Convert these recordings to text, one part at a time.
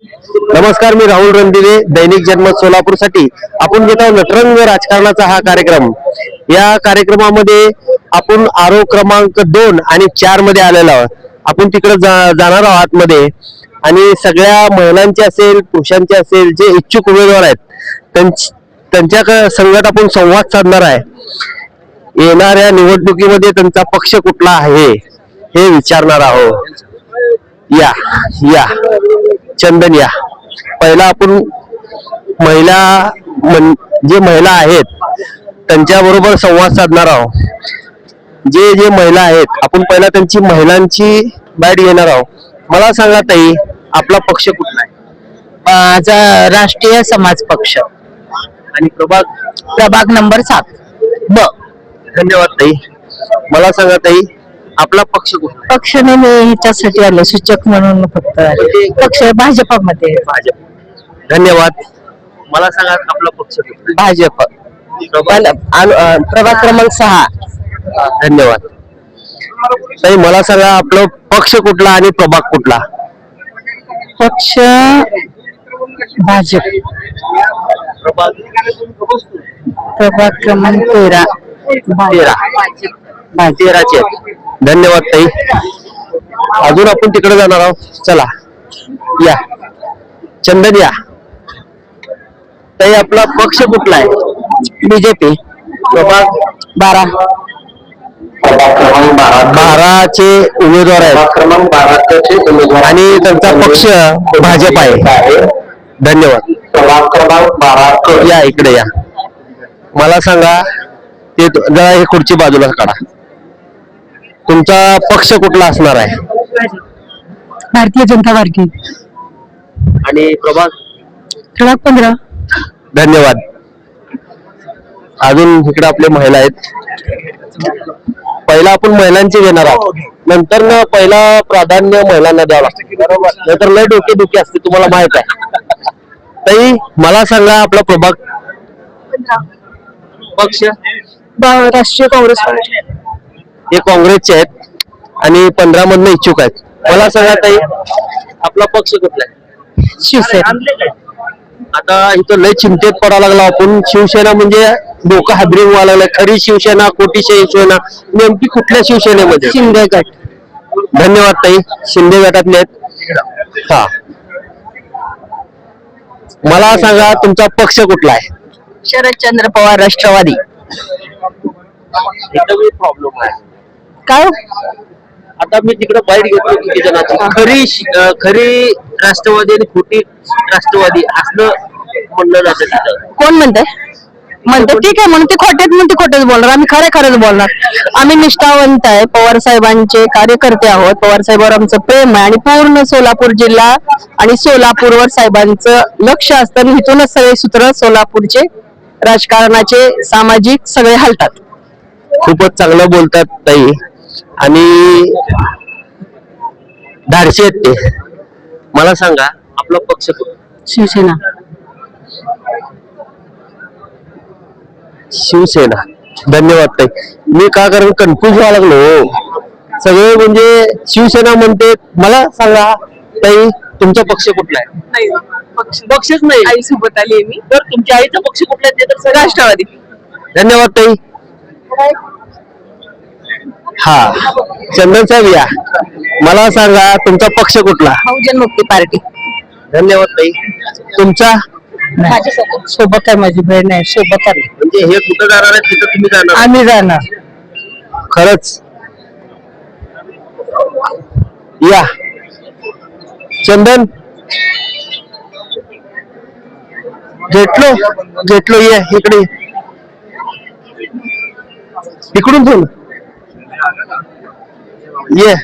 नमस्कार, मी राहुल रणदिवे, दैनिक जनमत सोलापूर साठी आपण घेत आहोत नटरंग राजकारणाचा हा कार्यक्रम। या कार्यक्रमामध्ये आपण आरो क्रमांक 2 आणि 4 मध्ये आलेलो आहोत। आपण तिकडे जाणार आहोत आतमध्ये आणि सगळ्या महिलांचे असेल पुरुषांचे असेल जे इच्छुक उमेदवार आहेत त्यांच्या संगत आपण संवाद साधणार आहे। येणाऱ्या निवडणुकीमध्ये त्यांचा पक्ष कुठला आहे हे विचारणार आहोत। या या चंदन या पहिला आपण महिला आहेत त्यांच्या बरोबर संवाद साधणार आहोत। जे महिला आहेत आपण पहिला त्यांची महिलांची बाईट घेणार आहोत। मला सांगा ताई, आपला पक्ष कुठला आहे? माझा राष्ट्रीय समाज पक्ष आणि प्रभाग नंबर 7 ब। धन्यवाद ताई। मला सांगा ताई, आपला पक्ष कुठला? पक्षाने मी ह्याच्यासाठी आले सूचक म्हणून फक्त पक्ष भाजपमध्ये। भाजप। धन्यवाद। मला सांगा आपला पक्ष कुठला? भाजप प्रभाग क्रमांक 6। धन्यवाद ताई। मला सांगा आपला पक्ष कुठला आणि प्रभाग कुठला? पक्ष भाजप प्रभाग क्रमांक 13 13चे। धन्यवाद ताई। अजून आपण तिकडे जाणार आहोत। चला या चंदन या ताई, आपला पक्ष कुठला आहे? बीजेपी प्रभाग 12 12चे उमेदवार आहेत आणि त्यांचा पक्ष भाजप आहे। धन्यवाद। या इकडे या। मला सांगा ते जरा ही खुर्ची बाजूला काढा। तुमचा पक्ष कुठला असणार आहे? भारतीय जनता पार्टी आणि प्रभाग 15। धन्यवाद। अजून इकडे आपले महिला आहेत। पहिला आपण महिलांची घेणार आहोत, नंतर ना पहिला प्राधान्य महिलांना द्यावं लागतं, नाहीतर लय डोकेदुखी असते, तुम्हाला माहित आहे। ताई, मला सांगा आपला प्रभाग पक्ष? राष्ट्रीय काँग्रेस पार्टी। हे काँग्रेसचे आहेत आणि 15 मधनं इच्छुक आहेत। मला सांगा ताई, आपला पक्ष कुठला आहे? शिवसेना। आता इथं लय चिंतेत पडायला लागला आपण। शिवसेना म्हणजे डोकं हादरिंग व्हायला लागलंय। खरी शिवसेना, खोटी शिवसेना, नेमकी कुठल्या शिवसेनेमध्ये? शिंदे गट। धन्यवाद ताई। शिंदे गटातले आहेत। हा, मला सांगा तुमचा पक्ष कुठला आहे? शरदचंद्र पवार राष्ट्रवादी। प्रॉब्लेम आहे काय आता मी तिकडे बाईट घेतली किती जणांची। खरी राष्ट्रवादी आणि खोटी राष्ट्रवादी असं म्हणलं जातं तिथं। कोण म्हणते ठीक आहे म्हणून ते खोटेच बोलणार। आम्ही खरंच बोलणार। आम्ही निष्ठावंत आहे, पवार साहेबांचे कार्यकर्ते आहोत। पवार साहेबांवर आमचं प्रेम आहे आणि पूर्ण सोलापूर जिल्हा आणि सोलापूरवर साहेबांचं लक्ष असतं। इथूनच सगळे सूत्र सोलापूरचे राजकारणाचे सामाजिक सगळे हलतात। खूपच चांगलं बोलतात ताई आणि धाडशी आहेत ते। मला सांगा आपला पक्ष शिवसेना। शिवसेना। धन्यवाद ताई। मी का कारण कन्फ्युज व्हायला लागलो, सगळे म्हणजे शिवसेना म्हणते। मला सांगा ताई, तुमचा पक्ष कुठला आहे? पक्षच नाही। आई सोबत आली मी। तर तुमच्या आईचा पक्ष कुठला आहे? ते तर राष्ट्रवादी। धन्यवाद ताई। हा, चंदन साहेब या। मला सांगा तुमचा पक्ष कुठला? बहुजन मुक्ती पार्टी। धन्यवाद ताई। तुमचा? सोबत आहे, माझी बहीण आहे, सोबत आहे। म्हणजे हे कुठं जाणार आहे तिथं तुम्ही जाणार? आम्ही जाणार। खरंच या चंदन। घेतलो ये इकडे, इकडून बोल ये।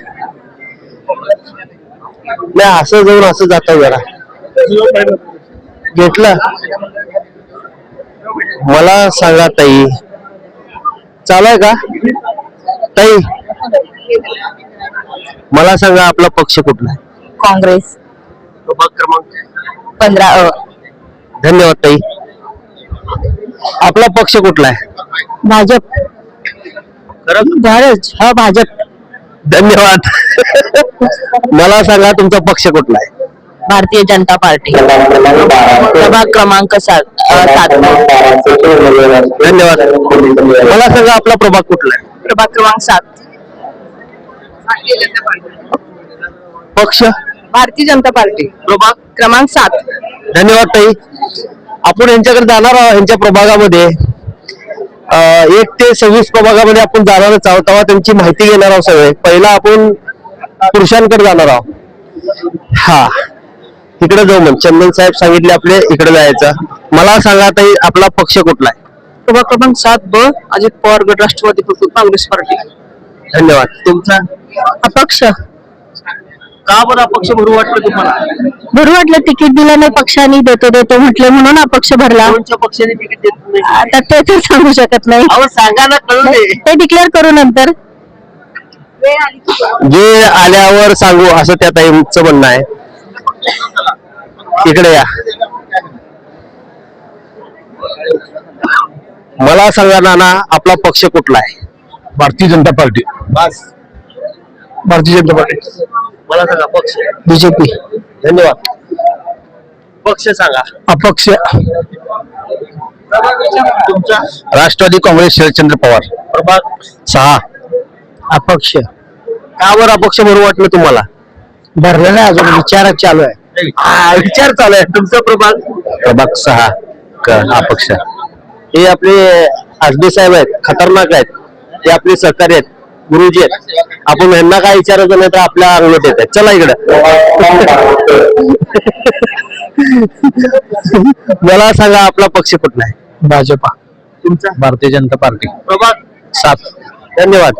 नाही असं जाऊन असं जात जरा घेतलं। मला सांगा ताई, चालाय का ताई? मला सांगा आपला पक्ष कुठला आहे? काँग्रेस प्रभाग क्रमांक 15 धन्यवाद ताई। आपला पक्ष कुठला आहे? भाजप। हा भाजप। धन्यवाद। मला सांगा तुमचा पक्ष कुठला आहे? भारतीय जनता पार्टी प्रभाग क्रमांक 7. धन्यवाद. मला सांगा आपला प्रभाग कुठला आहे? प्रभाग क्रमांक 7. पक्ष? भारतीय जनता पार्टी प्रभाग क्रमांक 7. धन्यवाद ताई. आपण यांच्याकडे जाणार आहोत. यांच्या प्रभागामध्ये 1 ते 26 प्रभागामध्ये आपण जाणारच आहोत. तेव्हा त्यांची माहिती घेणार आहोत सगळे. पहिला आपण पुरुषांकडे जाणार आहोत. हा, इकडे जाऊ. मग चंदन साहेब सांगितले आपले इकडे जायचं. मला सांगा ताई आपला पक्ष कुठला आहे? प्रभाग क्रमांक 7B अजित पवार गट राष्ट्रवादी काँग्रेस पार्टी. धन्यवाद. तुमचा? अपक्ष. का बरं अपक्ष भरू वाटलं तुम्हाला? बरं वाटलं, तिकीट दिलं नाही पक्षाने, देतो म्हटलं म्हणून अपक्ष भरला. कोणत्या पक्षाने तिकीट देत नाही? आता ते तर सांगू शकत नाही. अहो सांगा ना, कळू दे. ते डिक्लेअर करू नंतर. जे आल्यावर सांगू असं त्या ताईंचं म्हणणं आहे. इकडे या. मला सांगा नाना आपला पक्ष कुठला आहे? भारतीय जनता पार्टी. भारतीय जनता पार्टी. मला सांगा पक्ष. बीजेपी. धन्यवाद. पक्ष सांगा. अपक्ष. तुमचा? राष्ट्रवादी काँग्रेस शरदचंद्र पवार. प्रभाग 6. अपक्ष. का बरं अपक्ष भरू वाटलं तुम्हाला? भरलं नाही अजून, विचारच चालू आहे. विचार चालू आहे. तुमचा प्रभाग? प्रभाग 6 अपक्ष. हे आपले आसबे साहेब आहेत, खतरनाक आहेत. हे आपले सहकारी आहेत, गुरुजी आहेत. आपण यांना काय विचारायचं नाही तर आपल्या अंगलट येत आहेत. चला इकडं. मला सांगा आपला पक्ष कुठला आहे? भाजपा. तुमचा? भारतीय जनता पार्टी. प्रभाग 7. धन्यवाद.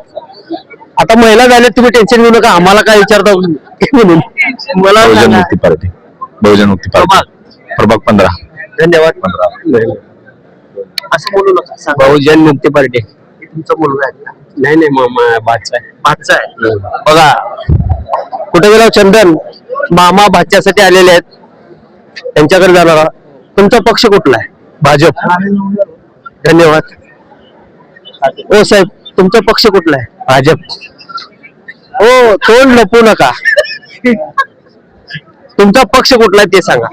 आता महिला झाल्या, तुम्ही टेन्शन घेऊ नका. आम्हाला काय विचारता म्हणून. मला बहुजन सांगा. मुक्ती पार्टी. बहुजन मुक्ती पार्टी. प्रभाग 15. धन्यवाद. असं बोलू नका. सांगा. बहुजन मुक्ती पार्टी. हे तुमचा मुलगा आहे का? नाही भाचा आहे. भाचा आहे. बघा कुठे गेला चंदन? मामा भाच्यासाठी आलेले आहेत, त्यांच्याकडे जाणार आहोत. तुमचा पक्ष कुठला आहे? भाजप. धन्यवाद. ओ साहेब तुमचा पक्ष कुठला आहे? भाजप. हो, तोंड लपवू नका. तुमचा पक्ष कुठला आहे ते सांगा.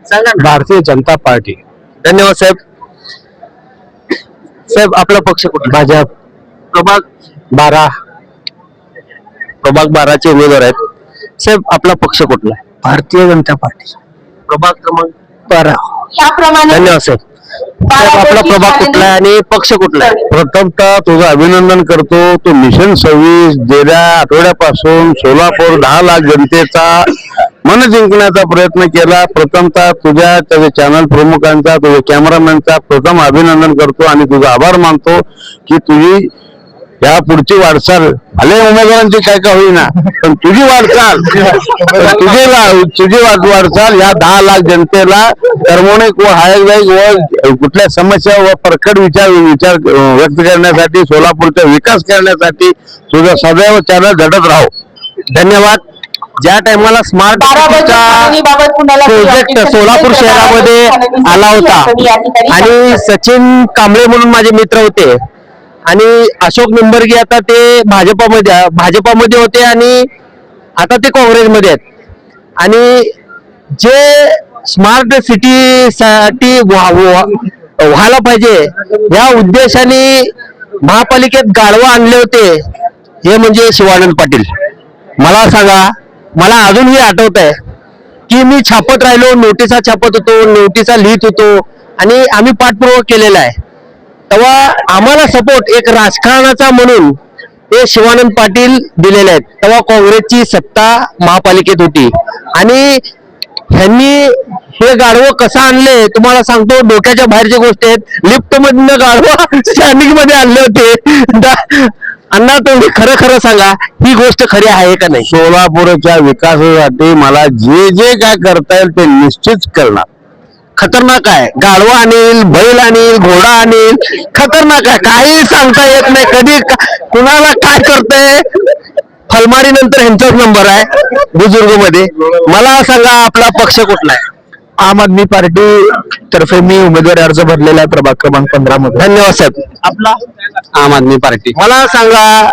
सांगा ना. भारतीय जनता पार्टी. धन्यवाद साहेब. साहेब आपला पक्ष कुठला? भाजप. प्रभाग 12. प्रभाग 12 उमेदवार आहेत. साहेब आपला पक्ष कुठला आहे? भारतीय जनता पार्टी. प्रभाग क्रमांक 12. त्याप्रमाणे धन्यवाद साहेब. साहेब आपला प्रभाग कुठला आहे आणि पक्ष कुठला आहे? प्रथमतः तुझं अभिनंदन करतो. तू मिशन 26 गेल्या आठवड्यापासून सोलापूर 10 लाख जनतेचा मन जिंकण्याचा प्रयत्न केला. प्रथमतः तुझ्या चॅनल प्रमुखांचा, तुझ्या कॅमेरामॅनचा प्रथम अभिनंदन करतो आणि तुझा आभार मानतो की तुझी या पुढची वाटचाल, भले उमेदवारांची काय का होईना, पण तुझी वाटचाल तुझी वाटचाल या 10 लाख जनतेला कर्मणिक व हायदायक व कुठल्या समस्या व प्रकट विचार व्यक्त करण्यासाठी, सोलापूरचा विकास करण्यासाठी तुझा सदैव चॅनल झटत राहो. धन्यवाद. ज्या टायमाला स्मार्ट प्रोजेक्ट सोलापूर शहरामध्ये आला होता आणि सचिन कांबळे म्हणून माझे मित्र होते आणि अशोक निंबर्गे आता ते भाजपामध्ये होते आणि आता ते काँग्रेसमध्ये आहेत आणि जे स्मार्ट सिटी साठी व्हायला पाहिजे या उद्देशाने महापालिकेत गाढवा आणले होते, हे म्हणजे शिवानंद पाटील. मला सांगा, मला अजूनही आठवत आहे की मी छापत राहिलो, नोटिसा छापत होतो, नोटिसा लिहित होतो आणि आम्ही पाठपुरावा केलेला आहे. तेव्हा आम्हाला सपोर्ट एक राजकारणाचा म्हणून हे शिवानंद पाटील दिलेले आहेत. तेव्हा काँग्रेसची सत्ता महापालिकेत होती आणि ह्यांनी हे गाढवं कसं आणले तुम्हाला सांगतो. डोक्याच्या बाहेरच्या गोष्टी आहेत. लिफ्ट मधनं गाढवं स्टँडिंग मध्ये आणले होते. अण्णा तुम्ही खरं खरं सांगा, ही गोष्ट खरी आहे का नाही? सोलापूरच्या विकासासाठी मला जे जे काय करता येईल ते निश्चित करणार. खतरनाक आहे. गाढवा आणील, बैल आणील, घोडा आणील, खतरनाक आहे. काही सांगता येत नाही कधी कुणाला काय करतंय. फलमारी नंतर ह्यांचाच नंबर आहे बुजुर्ग मध्ये. मला सांगा आपला पक्ष कुठला आहे? आम आदमी पार्टी तर्फे मी उमेदवारी अर्ज भरलेला आहे प्रभाग क्रमांक 15 मध्ये. धन्यवाद साहेब. आपला? आम आदमी पार्टी. मला सांगा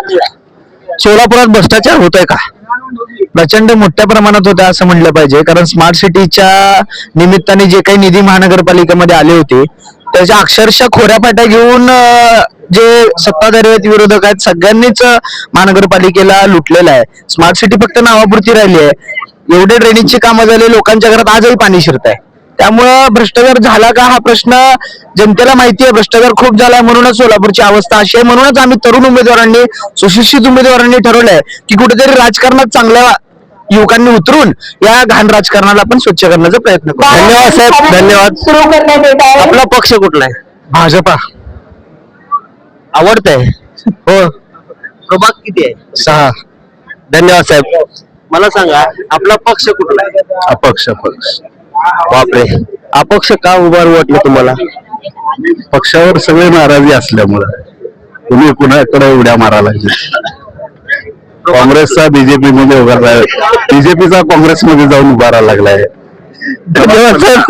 सोलापुरात भ्रष्टाचार होतोय का? प्रचंड मोठ्या प्रमाणात होता असं म्हणलं पाहिजे, कारण स्मार्ट सिटीच्या निमित्ताने जे काही निधी महानगरपालिकेमध्ये आले होते त्याच्या अक्षरशः खोऱ्यापाट्या घेऊन जे सत्ताधारी आहेत, विरोधक आहेत, सगळ्यांनीच महानगरपालिकेला लुटलेलं आहे. स्मार्ट सिटी फक्त नावापुरती राहिली आहे. एवढे ड्रेनेजची कामं झाली, लोकांच्या घरात आजही पाणी शिरत आहे. त्यामुळं भ्रष्टाचार झाला का हा प्रश्न जनतेला माहिती आहे. भ्रष्टाचार खूप झालाय, म्हणूनच सोलापूरची अवस्था अशी आहे. म्हणूनच आम्ही तरुण उमेदवारांनी, सुशिक्षित उमेदवारांनी ठरवलंय की कुठेतरी राजकारणात चांगल्या युवकांनी उतरून या घाण राजकारणाला आपण स्वच्छ करण्याचा प्रयत्न करू. धन्यवाद साहेब, धन्यवाद. सुरू करण्यात येत आहे. आपला पक्ष कुठला आहे? भाजपा. आवडतंय? हो. प्रभाग किती आहे? 6. धन्यवाद साहेब. मला सांगा आपला पक्ष कुठला आहे? अपक्ष. बापरे, अपक्ष का उभार वाटलं तुम्हाला? पक्षावर सगळे नाराजी असल्यामुळे तुम्ही कुणाकडे उड्या मारायला काँग्रेसचा बीजेपी मध्ये उभा राहिला, बीजेपीचा काँग्रेसमध्ये जाऊन उभा राहायला लागलाय. धन्यवाद साहेब.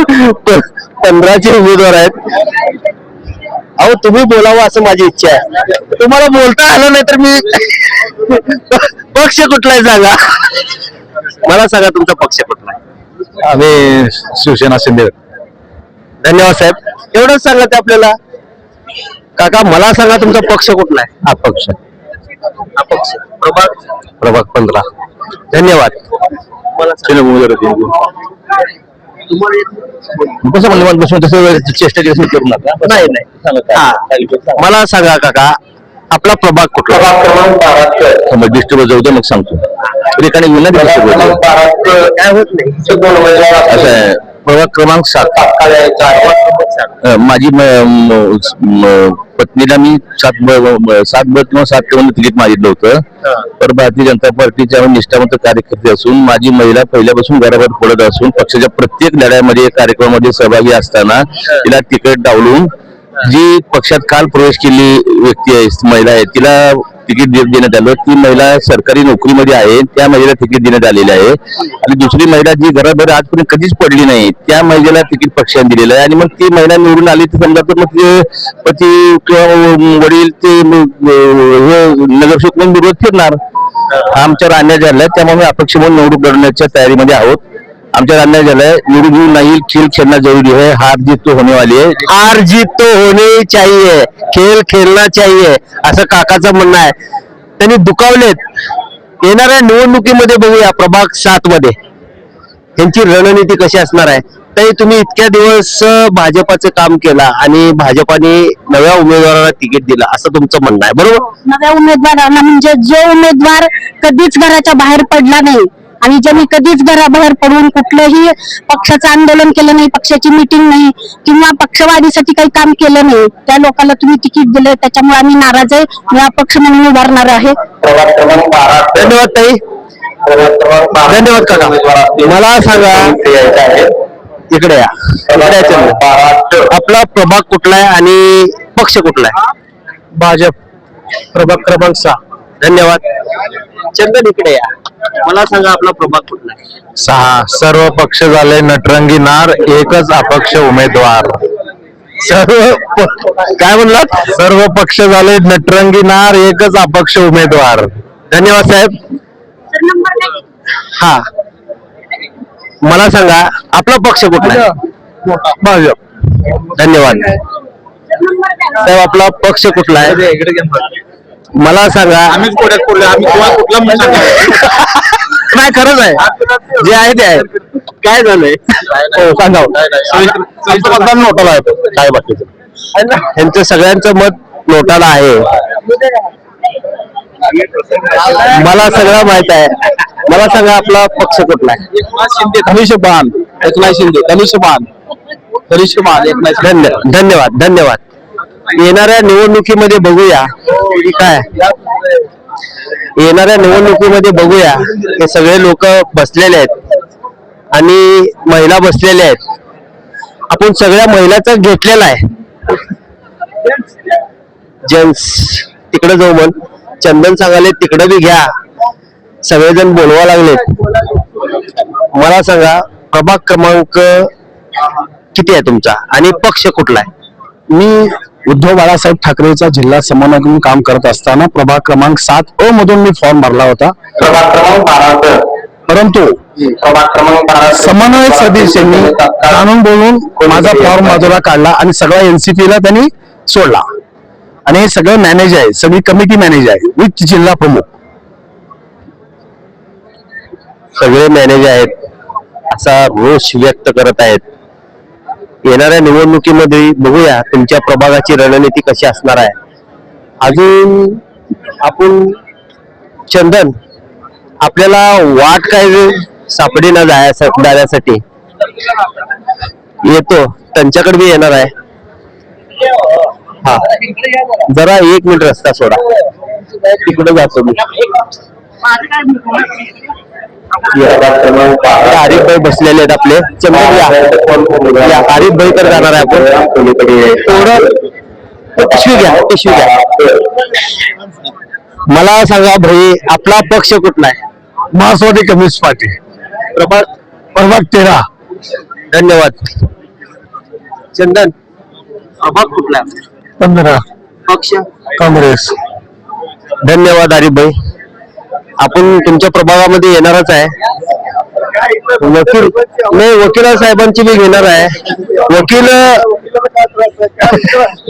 15चे उमेदवार आहेत. अहो तुम्ही बोलावं असं माझी इच्छा आहे. तुम्हाला बोलता आलं नाही तर मी पक्ष कुठला आहे सांगा. मला सांगा तुमचा पक्ष कुठला आहे? आम्ही शिवसेना शिंदे. धन्यवाद साहेब. एवढंच सांगा ते आपल्याला. काका मला सांगा तुमचा पक्ष कुठला आहे? अपक्ष. अपक्ष. प्रभाग 15. धन्यवाद. मला कसं म्हणलं बसून तसं चेष्टा करू नका. नाही नाही. मला सांगा काका आपला प्रभाग कुठला? डिस्ट्रिक्ट जाऊ दे मग सांगतो. ठिकाणी काय होत नाही असं आहे. प्रभाग क्रमांक 7. माझी पत्नीला मी 7 किंवा 7 तिकीट मागितलं होतं. तर भारतीय जनता पार्टीच्या निष्ठावंत कार्यकर्ते असून माझी महिला पहिल्यापासून घराबाहेर पडत असून पक्षाच्या प्रत्येक लढ्यामध्ये कार्यक्रमामध्ये सहभागी असताना तिला तिकीट डावलून जी पक्षात काल प्रवेश केलेली व्यक्ती आहे, महिला आहे, तिला तिकीट देण्यात आलं. ती महिला सरकारी नोकरीमध्ये आहे, त्या महिलेला तिकीट देण्यात आलेलं आहे. आणि दुसरी महिला जी घराबाहेर आजपर्यंत कधीच पडली नाही त्या महिलेला तिकीट पक्षाने दिलेलं आहे. आणि मग ती महिला निवडून आली तर समजा तर मग ते पती किंवा वडील ते नगरसेवक म्हणून विरोध फिरणार. आमच्यावर अन्याय झालाय, त्यामुळे अपक्ष म्हणून निवडणूक लढण्याच्या तयारीमध्ये आहोत. आमच्यावर अन्याय झालाय, निवडून नाही, खेळ खेळना जरुरी है, हार जीत तो होने वाली है. हार जीत तो होने चाहिए, खेळ खेळना चाहिए असं काकाचं म्हणणं आहे. त्यांनी दुखावलेत. येणाऱ्या निवडणुकीमध्ये बघूया प्रभाग 7 मध्ये त्यांची रणनीती कशी असणार आहे. तरी तुम्ही इतक्या दिवस भाजपाचं काम केला आणि भाजपाने नव्या उमेदवाराला तिकीट दिलं असं तुमचं म्हणणं आहे, बरोबर? नव्या उमेदवारांना म्हणजे जो उमेदवार कधीच घराच्या बाहेर पडला नाही आणि ज्यांनी कधीच घराबाहेर पडून कुठलंही पक्षाचं आंदोलन केलं नाही, पक्षाची मिटिंग नाही किंवा पक्षवाढीसाठी काही काम केलं नाही, त्या लोकांना तुम्ही तिकीट दिलं. त्याच्यामुळे आम्ही नाराज आहे. मी अपक्ष म्हणून उभारणार आहे. धन्यवाद ताई. धन्यवाद काका. मला सांगा इकडे या. आपला प्रभाग कुठला आहे आणि पक्ष कुठला आहे? भाजप. प्रभाग क्रमांक 6. धन्यवाद. चंदन इकडे या. मला सांगा आपला प्रभाग कुठला आहे? 6. सर्व पक्ष झाले नटरंगी नार, एकच अपक्ष उमेदवार. काय म्हणलात? सर्व पक्ष झाले नटरंगी नार, एकच अपक्ष उमेदवार. धन्यवाद साहेब. हा मला सांगा आपला पक्ष कुठला आहे? भाजप. धन्यवाद साहेब. आपला पक्ष कुठला आहे? मला सांगा. नाही खरंच आहे, जे आहे ते आहे. काय झालंय सांगा. नोटाला आहे काय बाकीचं. यांचं सगळ्यांचं मत नोटाला आहे. मला सगळं माहित आहे. मला सांगा आपला पक्ष कुठला आहे? धनुष्यबाण. एकनाथ शिंदे. धनुष्यबाण. धन्यवाद. धन्यवाद. येणाऱ्या निवडणुकीमध्ये बघूया की काय. येणाऱ्या निवडणुकीमध्ये बघूया हे सगळे लोक बसलेले आहेत आणि महिला बसलेल्या आहेत. आपण सगळ्या महिलाच घेतलेला आहे. जेंट्स तिकडे जाऊ म्हण. चंदन सांगाले तिकडे बी घ्या. सगळेजण बोलवा लागलेत. मला सांगा प्रभाग क्रमांक किती आहे तुमचा आणि पक्ष कुठला आहे? मी उद्धव बाळासाहेब ठाकरेचा जिल्हा समन्वयक म्हणून काम करत असताना प्रभाग क्रमांक 7 अ मधून मी फॉर्म भरला होता. परंतु समन्वयक सदस्यांनी कानून बोलून माझा फॉर्म बाजूला काढला आणि सगळा एनसीपी ला त्यांनी सोडला. आणि हे सगळं मॅनेज आहे, सगळी कमिटी मॅनेज आहे विथ जिल्हा प्रमुख. सगळे मॅनेज आहेत असा रोष व्यक्त करत आहेत. येणाऱ्या निवडणुकीमध्ये बघूया तुमच्या प्रभागाची रणनीती कशी असणार आहे. अजून आपण चंदन, आपल्याला वाट काय सापडीना जाण्यासाठी येतो, त्यांच्याकडे मी येणार आहे. हा, जरा 1 मिनिट रस्ता सोडा, तिकडे जातो मी. आरिफ भाई बसलेले आहेत आपले. चंदन या आरिफ भाई तर जाणार आहे आपण. थोडं पिशवी घ्या. मला सांगा भाई, आपला पक्ष कुठला आहे? मार्क्सवादी कम्युनिस्ट पार्टी, प्रभाग 13. धन्यवाद. चंदन, प्रभाग कुठला आहे? 15. पक्ष काँग्रेस. धन्यवाद आरिफ भाई. आपण तुमच्या प्रभागामध्ये येणारच आहे. वकील साहेबांची मी घेणार आहे. वकील,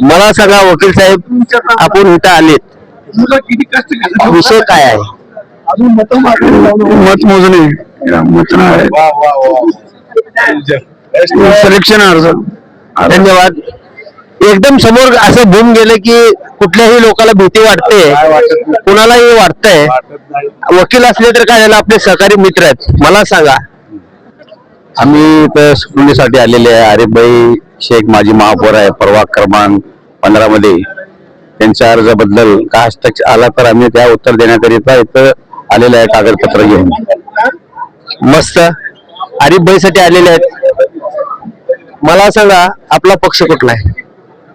मला सांगा वकील साहेब, आपण इथं आलेत, विषय काय आहे? मतमोजणी सिलेक्शन अर्ज. धन्यवाद. एकदम समोर असं बूम गेले की कुठल्याही लोकांना भीती वाटते, कुणालाही वाटतंय. वकील असले तर काय झालं, आपले सहकारी मित्र आहेत. मला सांगा. आम्ही इथं सुनावणीसाठी आलेले आहे. आरिफभाई शेख माजी महापौर आहे प्रभाग क्रमांक 15 मध्ये. त्यांच्या अर्जाबद्दल का हस्तक्षेप आला तर आम्ही त्या उत्तर देण्याकरिता इथं आलेलं आहे, कागदपत्र घेऊन. मस्त. आरिफ भाई साठी आलेले आहेत. मला सांगा, आपला पक्ष कुठला आहे?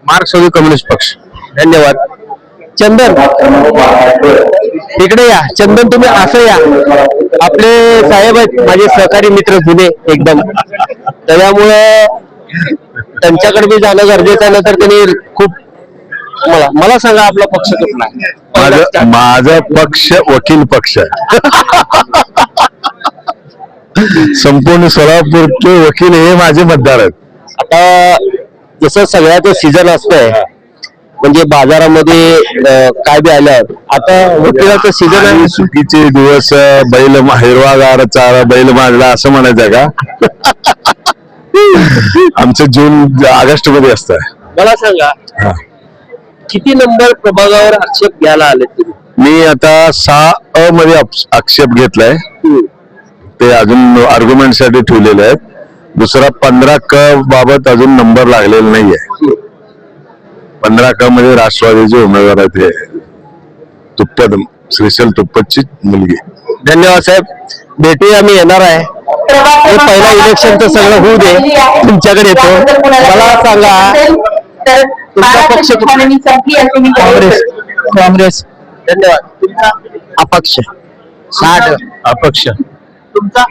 मार्क्सवादी कम्युनिस्ट पक्ष. धन्यवाद. चंदन, इकडे या. चंदन, तुम्ही असं या. आपले साहेब आहेत माझे सहकारी मित्र जुने एकदम, त्याच्यामुळे त्यांच्याकडे मी जाणं गरजेचं आहे. तर त्यांनी खूप मला सांगा, आपला पक्ष कुठला आहे? माझा पक्ष वकील पक्ष आहे. संपूर्ण सोलापूरचे वकील हे माझे मतदार आहेत. आता जसं सगळ्याचं सीझन असतंय, म्हणजे बाजारामध्ये काय बी आलं, आता वकिलाचं सीझन आहे. सुट्टीचे दिवस बैल हिरवागार चारा बैल मारला असं म्हणायचं का? आमचं जून ऑगस्ट मध्ये असतं. मला सांगा, किती नंबर प्रभागावर आक्षेप घ्यायला आले तुम्ही? मी आता 6 मध्ये आक्षेप घेतलाय. ते अजून आर्ग्युमेंट साठी ठेवलेले आहेत. दुसरा 15 बाबत अजून नंबर लागलेला नाहीये. 15 मध्ये राष्ट्रवादीचे उमेदवार आहेत, हे तुप्पट, श्रीशैल तुप्पटची मुलगी. धन्यवाद साहेब. भेटूया, मी येणार आहे. हे पहिला इलेक्शनचं सगळं होऊ दे, तुमच्याकडे येतो. मला सांगा, तुमचा पक्ष काँग्रेस. काँग्रेस. धन्यवाद. तुमचा अपक्ष. 60 अपक्ष. तुमचा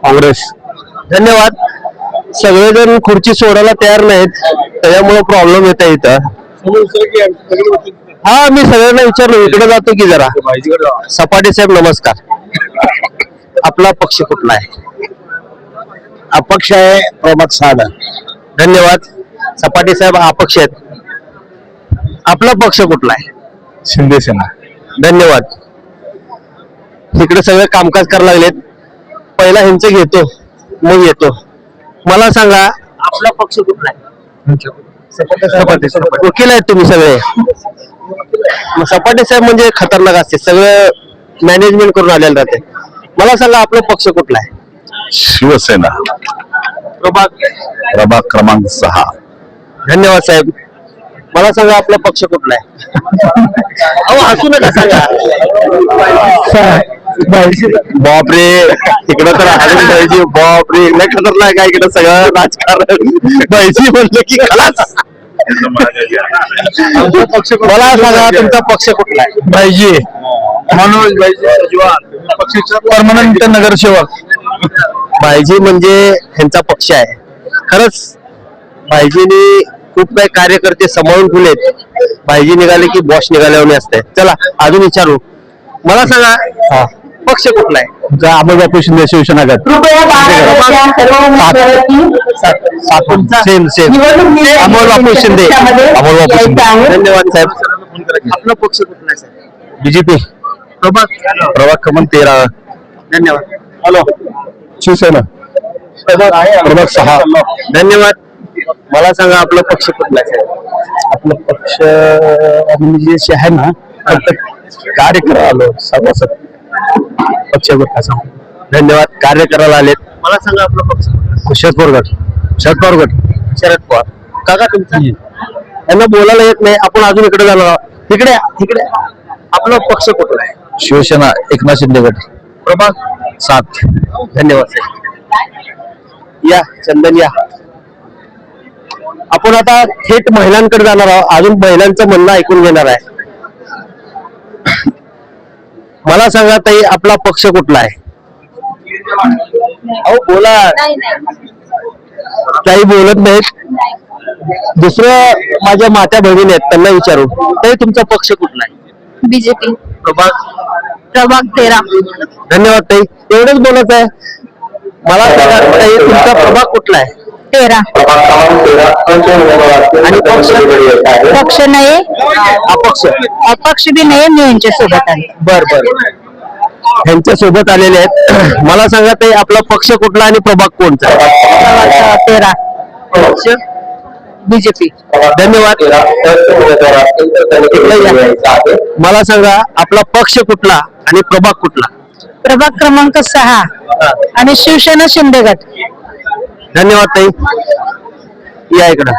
काँग्रेस. धन्यवाद. सगळेजण खुर्ची सोडायला तयार नाहीत, त्याच्यामुळे प्रॉब्लेम येत आहे इथं. हा, मी सगळ्यांना विचारलो, इकडे जातो की जरा. सपाटे साहेब नमस्कार. आपला पक्ष कुठला आहे? अपक्ष आहे प्रभाग 6. धन्यवाद. सपाटे साहेब अपक्ष आहेत. आपला पक्ष कुठला आहे? शिंदे सेना. धन्यवाद. इकडे सगळे कामकाज करायला लागलेत. पहिला ह्यांचं घेतो, मग येतो. मला सांगा, आपला पक्ष कुठला आहे? सपाटे. वकील आहेत तुम्ही सगळे. सपाटे साहेब म्हणजे खतरनाक असते, सगळं मॅनेजमेंट करून आलेलं राहते. मला सांगा, आपला पक्ष कुठला आहे? शिवसेना. प्रभाग क्रमांक 6. धन्यवाद साहेब. मला सांगा, आपला पक्ष कुठला आहे? अहो, हसू नका, सांगा. बापरे, तिकडं तर अजून पाहिजे. बापरे, लय खतरनाक आहे इकडं सगळं राजकारण. पाहिजे म्हणलं की खलास. मला सांगा, तुमचा पक्ष कुठला आहे? पाहिजे मनोज पक्षाचा परमनंट नगरसेवक. भाईजी म्हणजे ह्यांचा पक्ष आहे. खरंच भाईजीनी खूप काही कार्यकर्ते सांभाळून ठेवलेत. भाईजी निघाले की बॉस निघाल्यावर असते. चला अजून विचारू. मला सांगा पक्ष कुठला आहे? अमोल बापू शिंदे शिवसेना गट. सेम सेम अमोल बापू शिंदे. अमोल बापू शिंदे. धन्यवाद साहेब. आपला पक्ष कुठला आहे साहेब? बीजेपी. प्रभाग क्रमांक 13. धन्यवाद. हॅलो. शिवसेना. प्रभाग 6. धन्यवाद. मला सांगा आपला पक्ष कुठला आहे साहेब? आपला पक्ष म्हणजे जे आहे ना कार्य करायला आलो सभासद पक्ष गटाचा. धन्यवाद. कार्य करायला आलेत. मला सांगा आपला पक्ष कुठला आहे? शरद पवार गट. शरद पवार गट. शरद पवार. काका तुमचा? यांना बोलायला येत नाही. आपण अजून इकडे झालो आहोत. इकडे इकडे. आपला पक्ष कुठला आहे? शिवसेना एकनाथ शिंदे गट. प्रभाग 7. धन्यवाद साहेब. या चंदन या. आपण आता थेट महिलांकडे जाणार आहोत. अजून महिलांचं म्हणणं ऐकून घेणार आहे. मला सांगा ताई आपला पक्ष कुठला आहे? अहो बोला. काही बोलत नाहीत. दुसरं माझ्या मात्या बहिणी आहेत त्यांना विचारू. ताई तुमचा पक्ष कुठला आहे? बीजेपी. प्रभाग 13. धन्यवाद ताई. एवढंच बोलत आहे. मला सांगा ताई तुमचा प्रभाग कुठला आहे? 13. आणि पक्ष नाही, अपक्ष. अपक्ष बी नाही. मी यांच्या सोबत आहे. बर बर. यांच्या सोबत आलेले आहेत. मला सांगा ताई आपला पक्ष कुठला आणि प्रभाग कोणता? 13. पक्ष बीजेपी. धन्यवाद. मला सांगा आपला पक्ष कुठला आणि प्रभाग कुठला? प्रभाग क्रमांक 6 आणि शिवसेना शिंदे गट. धन्यवाद ताई. या इकडं.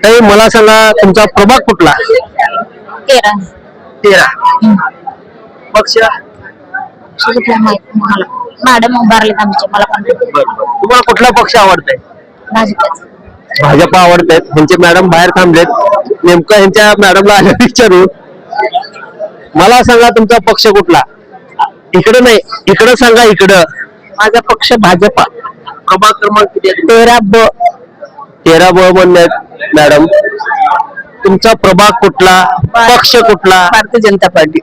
ताई मला सांगा तुमचा प्रभाग कुठला? 13. पक्ष मॅडम उभारले आमचे. मला पण तुम्हाला कुठला पक्ष आवडतंय? भाजपच. भाजप आवडतायत. ह्यांचे मॅडम बाहेर थांबलेत. नेमकं ह्यांच्या मॅडमला आलं विचारू. मला सांगा तुमचा पक्ष कुठला? इकडं नाही, इकडं सांगा. इकडं. माझा पक्ष भाजपा. प्रभाग क्रमांक किती आहे? 13 13 म्हणण्यात मॅडम. तुमचा प्रभाग कुठला? पक्ष कुठला? भारतीय जनता पार्टी.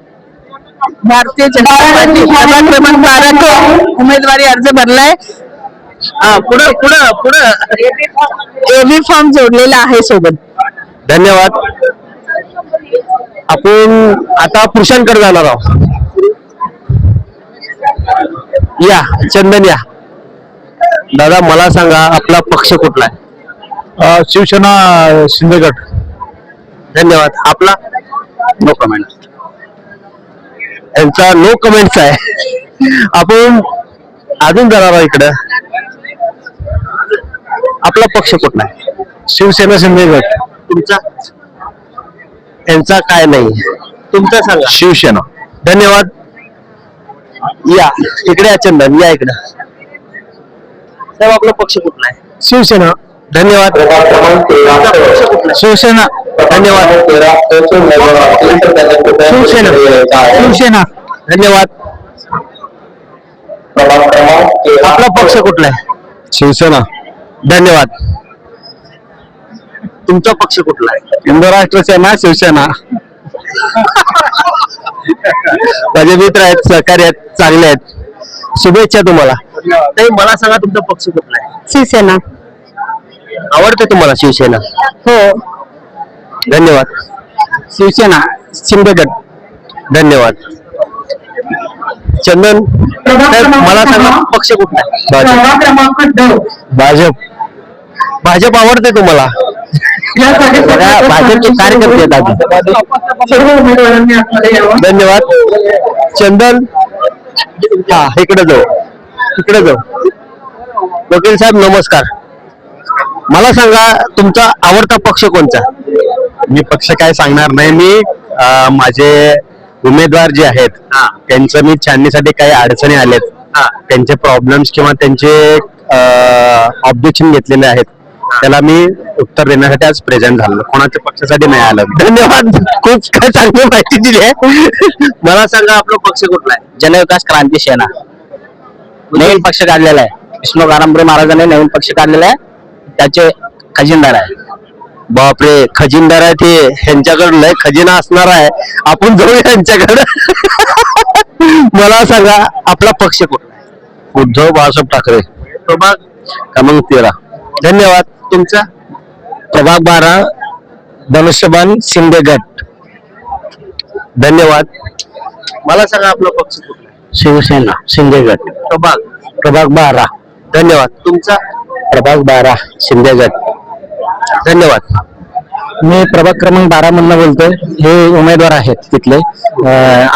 भारतीय जनता पार्टी. प्रभाग क्रमांक 12 उमेदवारी अर्ज भरलाय. पुढं पुढं पुढं. एबी फॉर्म जोडलेला आहे सोबत. धन्यवाद. आपण आता पुरुषांकडे जाणार आहोत. या चंदन या. दादा मला सांगा आपला पक्ष कुठला आहे? शिवसेना शिंदे गट. धन्यवाद. आपला? No comment. यांचा नो कमेंट्स आहे. आपण अजून जाणार आहोत इकडं. आपला पक्ष कुठला आहे? शिवसेना शिंदे गट. तुमचा? यांचा काय नाही. तुमचा सांगा. शिवसेना. धन्यवाद. या इकडे या चंदन. या इकडं. साहेब आपला पक्ष कुठला आहे? शिवसेना. धन्यवाद. तुमचा पक्ष कुठला आहे? शिवसेना. धन्यवाद. शिवसेना. शिवसेना. धन्यवाद. आपला पक्ष कुठला आहे? शिवसेना. धन्यवाद. तुमचा पक्ष कुठला आहे? हिंदू राष्ट्र सेना शिवसेना. माझे मित्र आहेत, सहकारी आहेत, चांगले आहेत. शुभेच्छा तुम्हाला. ताई मला सांगा तुमचा पक्ष कुठला आहे? शिवसेना. आवडते तुम्हाला शिवसेना? हो. धन्यवाद. शिवसेना शिंदे गट. धन्यवाद. चंदन साहेब मला सांगा पक्ष कुठला आहे? भाजप. भाजप आवडते तुम्हाला? बघा, भाजपचे कार्यकर्ते आहेत. धन्यवाद. चंदन हा इकडे जाऊ. इकडे जाऊ. वकील साहेब नमस्कार. मला सांगा तुमचा आवडता पक्ष कोणता? मी पक्ष काय सांगणार नाही. मी माझे उमेदवार जे आहेत त्यांचं मी छाननीसाठी काही अडचणी आलेत, त्यांचे प्रॉब्लेम्स किंवा त्यांचे ऑब्जेक्शन घेतलेले आहेत, त्याला मी उत्तर देण्यासाठी आज प्रेझेंट झालो. कोणाच्या पक्षासाठी नाही आलं. धन्यवाद. खूप काय चांगली माहिती दिली आहे. मला सांगा आपला पक्ष कुठला आहे? जनविकास क्रांती सेना. नवीन पक्ष काढलेला आहे. विष्णू गारांबरे महाराजांनी नवीन पक्ष काढलेला आहे. त्याचे खजिनदार आहे. बापरे, खजिनदार आहे ते, ह्यांच्याकडे लय खजिना असणार आहे. आपण जाऊया त्यांच्याकडे. मला सांगा आपला पक्ष कोणता आहे? उद्धव बाळासाहेब ठाकरे, प्रभाग क्रमांक 13. धन्यवाद. तुमचा? प्रभाग 12 धनुष्यबाण शिंदे गट. धन्यवाद. मला सांगा आपला पक्ष कुठला आहे? शिवसेना शिंदे गट. प्रभाग 12 धन्यवाद. तुमचा? प्रभाग 12 शिंदे गट. धन्यवाद. मी प्रभाग क्रमांक 12 मधनं बोलतोय. हे उमेदवार आहेत तिथले.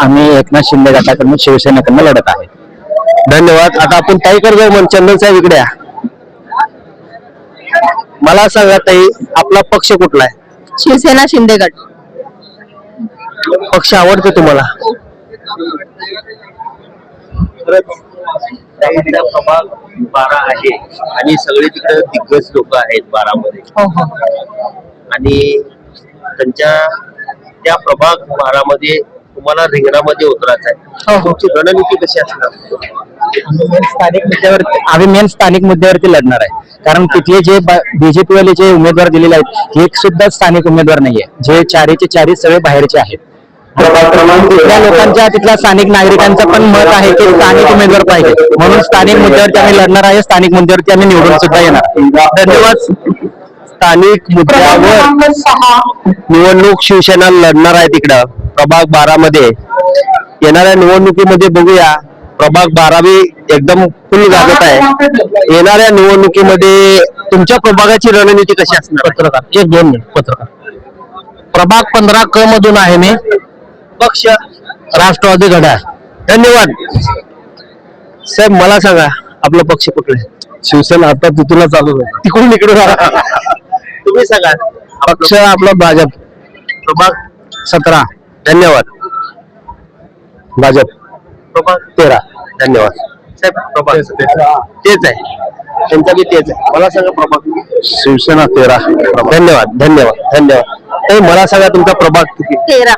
आम्ही एकनाथ शिंदे गटाकडून शिवसेनेकडून लढत आहे. धन्यवाद. आता आपण ताईकडे जाऊ. मन चंदन साहेब इकडे या. मला सांगा ताई आपला पक्ष कुठला आहे? शिवसेना शिंदे गट. पक्ष आवडतो तुम्हाला? प्रभाग 12 आहे आणि सगळे तिकडे दिग्गज लोक आहेत 12 मध्ये. आणि त्यांच्या त्या प्रभाग 12 मध्ये तुम्हाला रिंगणामध्ये उतरायचं आहे. तुमची रणनीती कशी असणार? आम्ही मेन स्थानिक मुद्द्यावरती लढणार आहे. कारण तिथले जे बीजेपी वाले जे उमेदवार दिलेले आहेत एक सुद्धा स्थानिक उमेदवार नाहीये. जे चारीचे चारी सगळे बाहेरचे आहेत. तिथल्या लोकांच्या तिथल्या स्थानिक नागरिकांचं पण मत आहे की स्थानिक उमेदवार पाहिजे. म्हणून स्थानिक मुद्द्यावरती आम्ही लढणार आहे. स्थानिक मुद्द्यावरती आम्ही निवडून सुद्धा येणार. धन्यवाद. स्थानिक मुद्द्यावर निवडणूक शिवसेना लढणार आहे तिकडं प्रभाग 12 मध्ये. येणाऱ्या निवडणुकीमध्ये बघूया. प्रभाग 12 एकदम फुल गाजत आहे. येणाऱ्या निवडणुकीमध्ये तुमच्या प्रभागाची रणनीती कशी असणार? पत्रकार 1-2 मिनिट. पत्रकार प्रभाग 15 क मधून आहे मी. पक्ष राष्ट्रवादी घड्याळ. धन्यवाद. साहेब मला सांगा आपला पक्ष कुठला आहे? शिवसेना आता तिथूनच चालू आहे. तिकडून इकडून तुम्ही सांगा. पक्ष आपला भाजप. प्रभाग 17. धन्यवाद. भाजप. प्रभाग 13. धन्यवाद. साहेब प्रभाग तेच आहे. त्यांचा बी तेच आहे. मला सांगा प्रभाग. शिवसेना 13. धन्यवाद. धन्यवाद. धन्यवाद. ताई, मला सांगा तुमचा प्रभाग किती? 13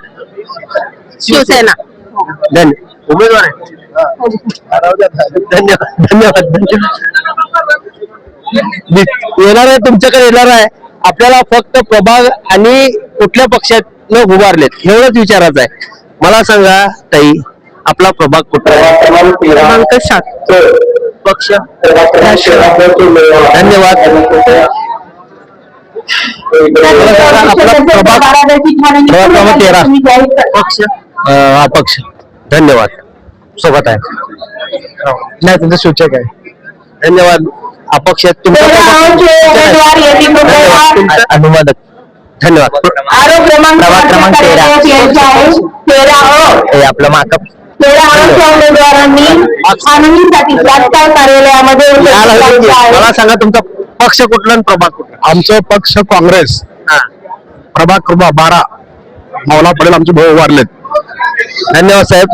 शिवसेना. धन्यवाद. उमेदवार आहे. धन्यवाद. धन्यवाद. येणार आहे तुमच्याकडे येणार आहे. आपल्याला फक्त प्रभाग आणि कुठल्या पक्षात उभारलेत एवढंच विचारायचं आहे. मला सांगा ताई आपला प्रभाग कुठला आहे? क्रमांक 7. पक्ष धन्यवाद. आपला प्रभाग 13. पक्ष अपक्ष. धन्यवाद. सोबत आहे. नाही तुमचं सूचक आहे. धन्यवाद. अपक्ष तुमचा अनुवादक. धन्यवाद. प्रभाग क्रमांक 13. हे आपलं माकप. उमेदवारांनी आनंदीसाठी तात्काळ कार्यालयामध्ये मला सांगा तुमचा पक्ष कुठला आणि प्रभाग कुठला? आमचा पक्ष काँग्रेस. प्रभाग क्रमांक 12 मावला पडेल आमचे भाऊ वारलेत. धन्यवाद साहेब.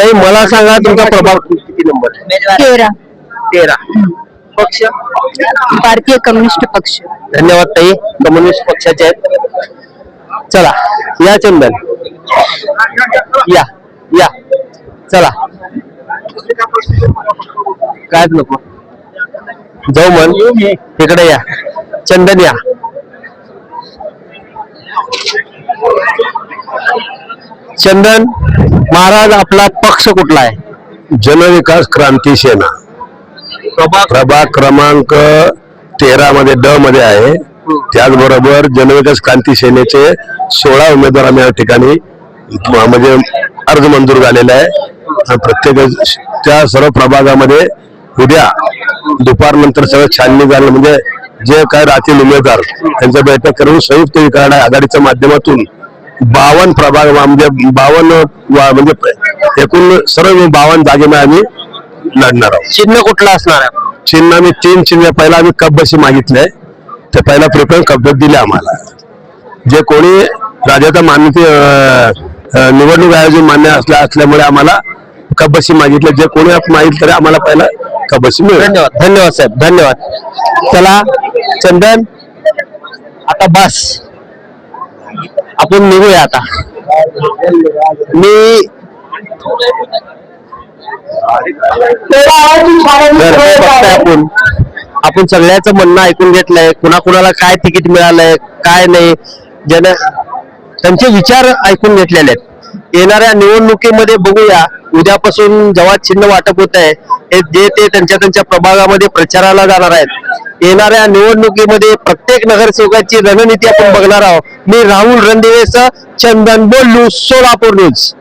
ताई मला सांगा तुमचा प्रभाग किती नंबर आहे? 13. पक्ष भारतीय कम्युनिस्ट पक्ष. धन्यवाद ताई. कम्युनिस्ट पक्षाचे आहेत. चला या चंदन या या चला. काय नको जाऊ मन इकडे या. चंदन या. चंदन महाराज आपला पक्ष कुठला आहे? जनविकास क्रांती सेना. प्रभाग क्रमांक 13 मध्ये ड मध्ये आहे. त्याचबरोबर जनविकास क्रांती सेनेचे 16 उमेदवार आम्ही या ठिकाणी म्हणजे अर्ज मंजूर झालेला आहे. प्रत्येक त्या सर्व प्रभागामध्ये उद्या दुपारनंतर सगळं छाननी झालं म्हणजे जे काय राहतील उमेदवार त्यांच्या बैठक करून संयुक्त विकास आघाडीच्या माध्यमातून 52 प्रभाग म्हणजे 52 म्हणजे एकूण सर्व 52 जागेने आम्ही लढणार आहोत. चिन्ह कुठला असणार आहे? चिन्ह आम्ही 3 चिन्ह. पहिला आम्ही कपबशी मागितलंय. ते पहिला प्रेफरन्स कब्बत दिले आम्हाला. जे कोणी राज्याचा मान्यते निवडणूक आयोजन मान्य असल्यामुळे आम्हाला कपबशी मागितलं. जे कोणी मागितलं तरी आम्हाला पहिला कपबशी मिळेल. धन्यवाद. धन्यवाद साहेब. धन्यवाद. चला चंदन आता बस आपण निघूया आता. मी बघताय आपण आपण सगळ्याचं म्हणणं ऐकून घेतलंय, कुणाकुणाला काय तिकीट मिळालंय काय नाही, त्यांचे विचार ऐकून घेतलेले आहेत. येणाऱ्या निवडणुकीमध्ये बघूया, उद्यापासून जेव्हा चिन्ह वाटप होत आहे जे ते त्यांच्या प्रभागामध्ये प्रचाराला जाणार आहेत. येणाऱ्या निवडणुकीमध्ये प्रत्येक नगरसेवकाची रणनीती आपण बघणार आहोत. मी राहुल रणदिवेसह चंदन बोल्लू, सोलापूर न्यूज.